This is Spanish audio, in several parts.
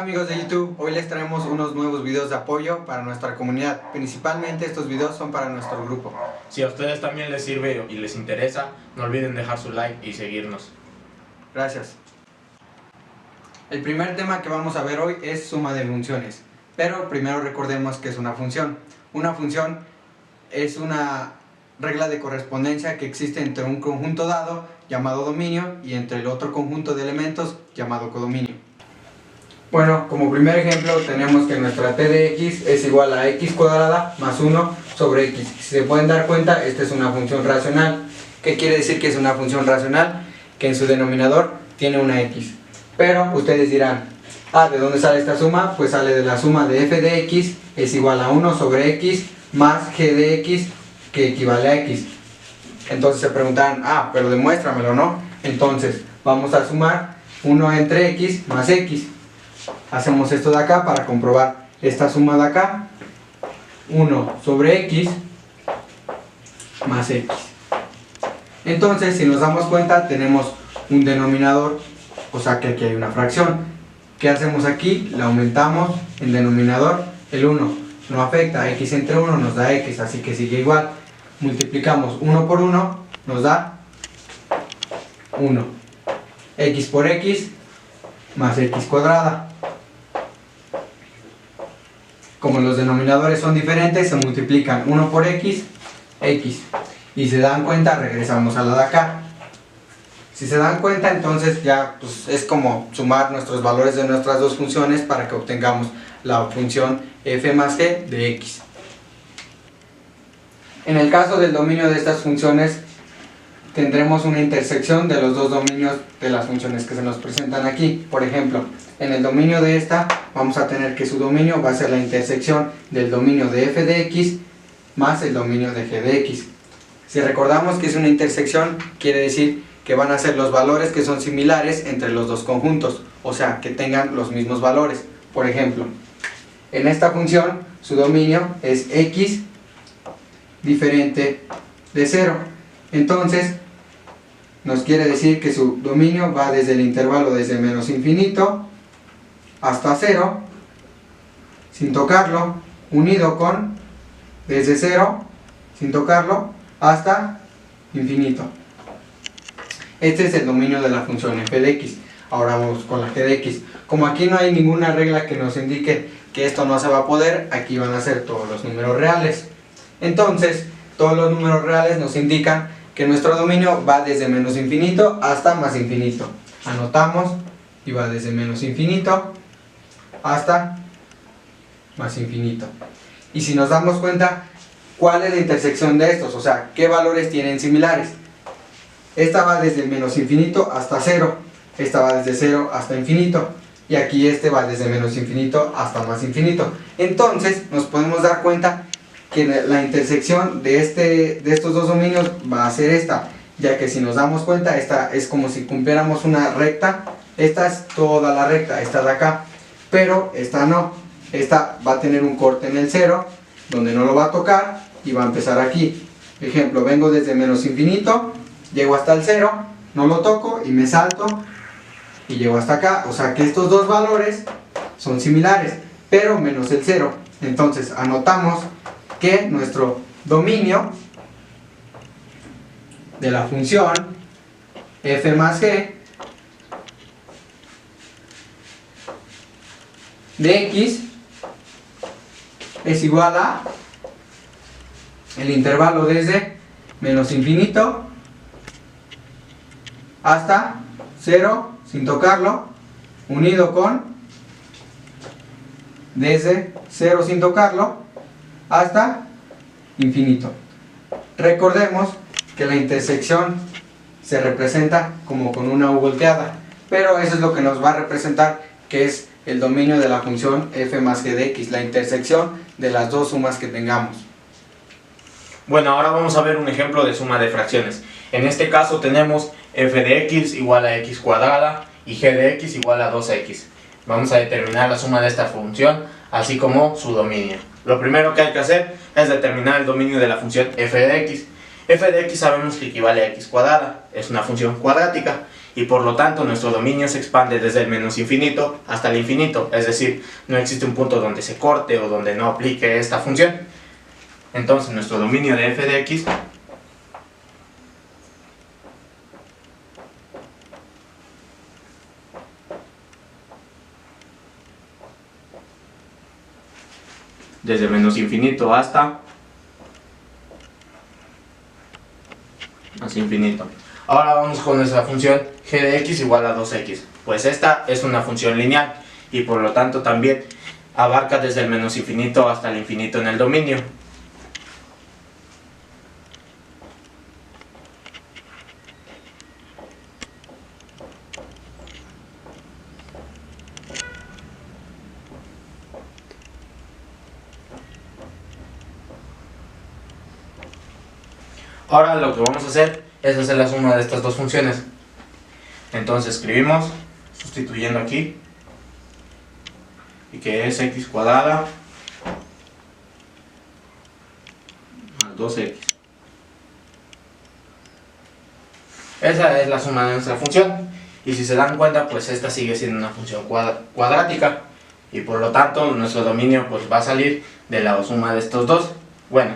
amigos de YouTube, hoy les traemos unos nuevos videos de apoyo para nuestra comunidad. Principalmente estos videos son para nuestro grupo. Si a ustedes también les sirve y les interesa, no olviden dejar su like y seguirnos. Gracias. El primer tema que vamos a ver hoy es suma de funciones. Pero primero recordemos que es una función. Una función es una regla de correspondencia que existe entre un conjunto dado llamado dominio y entre el otro conjunto de elementos llamado codominio. Bueno, como primer ejemplo tenemos que nuestra t de x es igual a x cuadrada más 1 sobre x. Si se pueden dar cuenta, esta es una función racional. ¿Qué quiere decir que es una función racional? Que en su denominador tiene una x. Pero ustedes dirán, ¿de dónde sale esta suma? Pues sale de la suma de f de x es igual a 1 sobre x más g de x, que equivale a x. Entonces se preguntarán, pero demuéstramelo, ¿no? Entonces vamos a sumar 1 entre x más x. Hacemos esto de acá para comprobar esta suma de acá. 1 sobre x más x. Entonces, si nos damos cuenta, tenemos un denominador, o sea que aquí hay una fracción. ¿Qué hacemos aquí? La aumentamos en denominador. El 1 no afecta, x entre 1 nos da x, así que sigue igual. Multiplicamos 1 por 1, nos da 1. X por x más x cuadrada. Como los denominadores son diferentes, se multiplican 1 por x, x. Y se dan cuenta, regresamos a la de acá. Si se dan cuenta, entonces ya es como sumar nuestros valores de nuestras dos funciones para que obtengamos la función f más g de x. En el caso del dominio de estas funciones, tendremos una intersección de los dos dominios de las funciones que se nos presentan aquí. Por ejemplo, en el dominio de esta vamos a tener que su dominio va a ser la intersección del dominio de f de x más el dominio de g de x. Si recordamos que es una intersección, quiere decir que van a ser los valores que son similares entre los dos conjuntos, o sea, que tengan los mismos valores. Por ejemplo, en esta función su dominio es x diferente de 0. Entonces, nos quiere decir que su dominio va desde el intervalo desde menos infinito hasta 0, sin tocarlo, unido con desde 0, sin tocarlo, hasta infinito. Este es el dominio de la función f de x. Ahora vamos con la g de x. Como aquí no hay ninguna regla que nos indique que esto no se va a poder, aquí van a ser todos los números reales. Entonces, todos los números reales nos indican que nuestro dominio va desde menos infinito hasta más infinito. Anotamos y va desde menos infinito hasta más infinito. Y si nos damos cuenta, ¿cuál es la intersección de estos? O sea, ¿qué valores tienen similares? Esta va desde menos infinito hasta 0, esta va desde 0 hasta infinito, y aquí este va desde menos infinito hasta más infinito. Entonces nos podemos dar cuenta que la intersección de estos dos dominios va a ser esta, ya que si nos damos cuenta, esta es como si cumpliéramos una recta. Esta es toda la recta, esta de acá, pero esta no. Esta va a tener un corte en el 0, donde no lo va a tocar, y va a empezar aquí. Ejemplo, vengo desde menos infinito, llego hasta el 0, no lo toco y me salto y llego hasta acá. O sea que estos dos valores son similares, pero menos el 0. Entonces anotamos que nuestro dominio de la función f más g de x es igual a el intervalo desde menos infinito hasta 0 sin tocarlo, unido con desde 0 sin tocarlo hasta infinito. Recordemos que la intersección se representa como con una U volteada, pero eso es lo que nos va a representar que es el dominio de la función f más g de x, la intersección de las dos sumas que tengamos. Bueno, ahora vamos a ver un ejemplo de suma de fracciones. En este caso tenemos f de x igual a x cuadrada y g de x igual a 2x. Vamos a determinar la suma de esta función, así como su dominio. Lo primero que hay que hacer es determinar el dominio de la función f de x. F de x sabemos que equivale a x cuadrada, es una función cuadrática. y por lo tanto nuestro dominio se expande desde el menos infinito hasta el infinito, es decir, no existe un punto donde se corte o donde no aplique esta función. Entonces nuestro dominio de f de x desde menos infinito hasta más infinito. Ahora vamos con nuestra función g de x igual a 2x. Pues esta es una función lineal y por lo tanto también abarca desde el menos infinito hasta el infinito en el dominio. Ahora lo que vamos a hacer es hacer la suma de estas dos funciones. Entonces escribimos, sustituyendo aquí, y que es x cuadrada más 2x. Esa es la suma de nuestra función. Y si se dan cuenta, pues esta sigue siendo una función cuadrática. Y por lo tanto, nuestro dominio pues va a salir de la suma de estos dos. Bueno,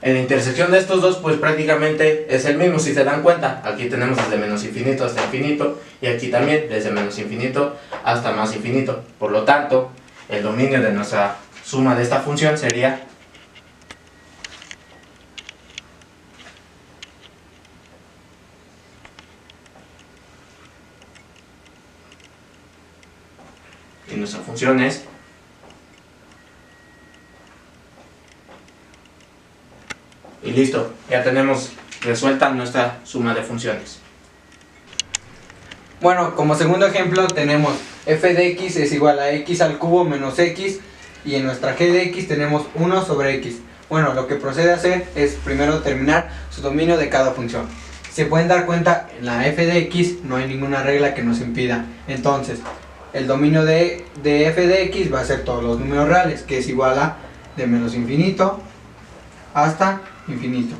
en la intersección de estos dos pues prácticamente es el mismo. Si se dan cuenta, aquí tenemos desde menos infinito hasta infinito y aquí también desde menos infinito hasta más infinito. Por lo tanto, el dominio de nuestra suma de esta función sería y nuestra función es y listo, ya tenemos resuelta nuestra suma de funciones. Bueno, como segundo ejemplo tenemos f de x es igual a x al cubo menos x y en nuestra g de x tenemos 1 sobre x. Bueno, lo que procede a hacer es primero determinar su dominio de cada función. Si se pueden dar cuenta, en la f de x no hay ninguna regla que nos impida. Entonces, el dominio de f de x va a ser todos los números reales, que es igual a de menos infinito hasta infinito.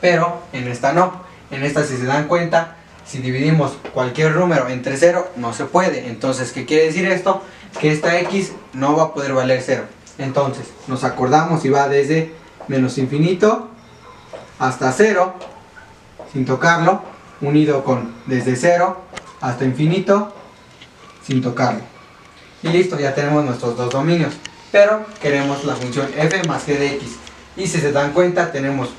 Pero en esta no. En esta, si se dan cuenta, si dividimos cualquier número entre 0 no se puede. Entonces, ¿qué quiere decir esto? Que esta x no va a poder valer 0. Entonces nos acordamos y va desde menos infinito hasta 0 sin tocarlo, unido con desde 0 hasta infinito sin tocarlo. Y listo, ya tenemos nuestros dos dominios. Pero queremos la función f más g de x. Y si se dan cuenta, tenemos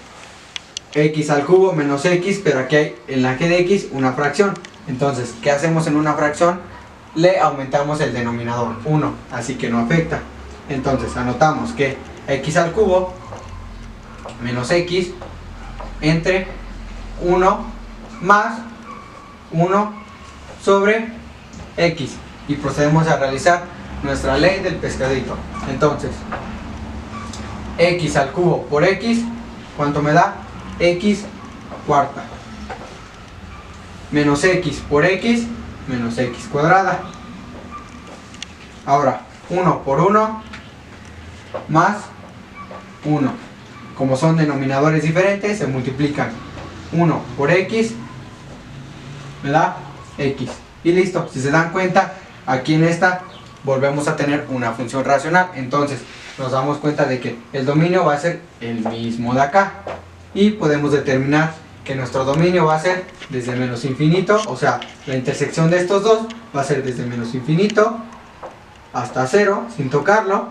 x al cubo menos x, pero aquí hay en la g de x una fracción. Entonces, ¿qué hacemos en una fracción? Le aumentamos el denominador 1, así que no afecta. Entonces anotamos que x al cubo menos x entre 1 más 1 sobre x. Y procedemos a realizar nuestra ley del pescadito. Entonces, x al cubo por x, ¿cuánto me da? X cuarta. Menos x por x, menos x cuadrada. Ahora, 1 por 1 más 1. Como son denominadores diferentes, se multiplican. 1 por x me da x. Y listo, si se dan cuenta, aquí en esta volvemos a tener una función racional. Entonces nos damos cuenta de que el dominio va a ser el mismo de acá. Y podemos determinar que nuestro dominio va a ser desde menos infinito, o sea, la intersección de estos dos va a ser desde menos infinito hasta 0 sin tocarlo,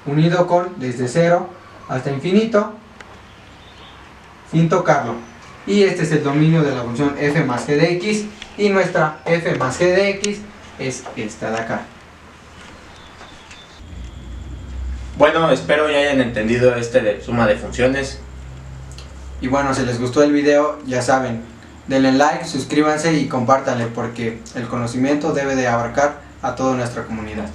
unido con desde 0 hasta infinito sin tocarlo. Y este es el dominio de la función f más g de x, y nuestra f más g de x es esta de acá. Bueno, espero ya hayan entendido de suma de funciones. Y bueno, si les gustó el video, ya saben, denle like, suscríbanse y compártanle, porque el conocimiento debe de abarcar a toda nuestra comunidad.